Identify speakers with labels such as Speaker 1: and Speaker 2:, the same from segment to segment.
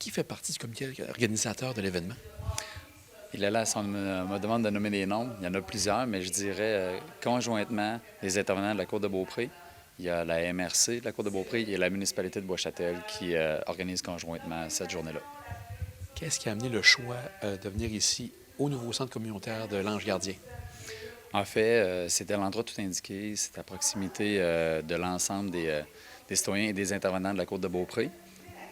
Speaker 1: Qui fait partie du comité organisateur de l'événement?
Speaker 2: Il est là, si on me demande de nommer des noms, il y en a plusieurs, mais je dirais conjointement les intervenants de la Cour de Beaupré. Il y a la MRC de la Cour de Beaupré et la municipalité de Bois-Châtel qui organisent conjointement cette journée-là.
Speaker 1: Qu'est-ce qui a amené le choix de venir ici au nouveau centre communautaire de l'Ange Gardien?
Speaker 2: En fait, c'était l'endroit tout indiqué, c'est à proximité de l'ensemble des citoyens et des intervenants de la Cour de Beaupré,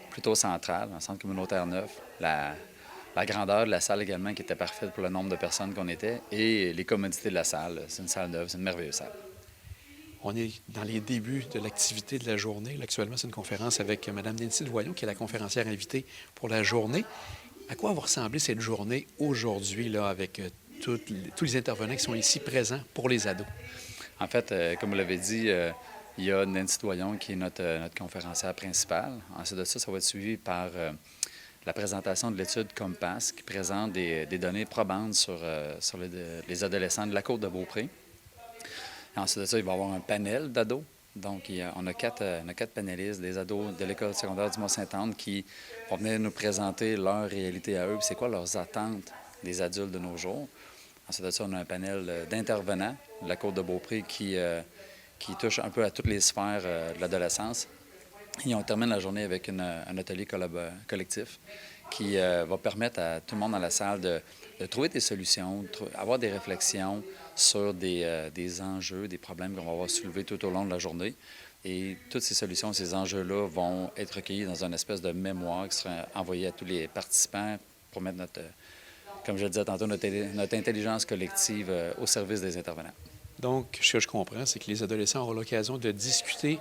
Speaker 2: plutôt central, un centre communautaire neuf. La grandeur de la salle également qui était parfaite pour le nombre de personnes qu'on était et les commodités de la salle. C'est une salle neuve, c'est une merveilleuse salle.
Speaker 1: On est dans les débuts de l'activité de la journée. Là, actuellement, c'est une conférence avec Mme Nancy Doyon, qui est la conférencière invitée pour la journée. À quoi va ressembler cette journée aujourd'hui, là, avec tous les intervenants qui sont ici présents pour les ados?
Speaker 2: En fait, comme vous l'avez dit, il y a Nancy Doyon qui est notre conférencière principale. Ensuite de ça, ça va être suivi par la présentation de l'étude Compass qui présente des données probantes sur les adolescents de la Côte de Beaupré. Et ensuite de ça, il va y avoir un panel d'ados. Donc, on a quatre panélistes, des ados de l'École secondaire du Mont-Saint-Anne qui vont venir nous présenter leur réalité à eux, puis c'est quoi leurs attentes des adultes de nos jours. Ensuite de ça, on a un panel d'intervenants de la Côte de Beaupré qui touche un peu à toutes les sphères de l'adolescence. Et on termine la journée avec un atelier collectif qui va permettre à tout le monde dans la salle de trouver des solutions, avoir des réflexions sur des enjeux, des problèmes qu'on va avoir soulevés tout au long de la journée. Et toutes ces solutions, ces enjeux-là vont être recueillis dans une espèce de mémoire qui sera envoyée à tous les participants pour mettre comme je le disais tantôt, notre intelligence collective au service des intervenants.
Speaker 1: Donc, ce que je comprends, c'est que les adolescents auront l'occasion de discuter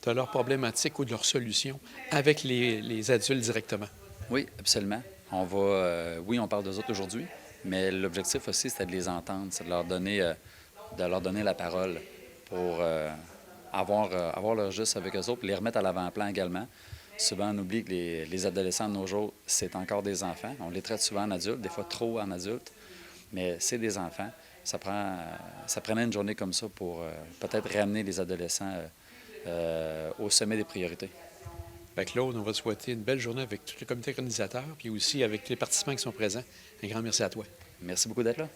Speaker 1: de leurs problématiques ou de leurs solutions avec les adultes directement.
Speaker 2: Oui, absolument. Oui, on parle d'eux autres aujourd'hui, mais l'objectif aussi, c'était de les entendre, c'est de leur donner la parole pour avoir leur juste avec eux autres, les remettre à l'avant-plan également. Souvent, on oublie que les adolescents de nos jours, c'est encore des enfants. On les traite souvent en adultes, des fois trop en adultes, mais c'est des enfants. Ça prenait une journée comme ça pour peut-être ramener les adolescents au sommet des priorités.
Speaker 1: Bien, Claude, on va te souhaiter une belle journée avec tout le comité organisateur, puis aussi avec les participants qui sont présents. Un grand merci à toi.
Speaker 2: Merci beaucoup d'être là.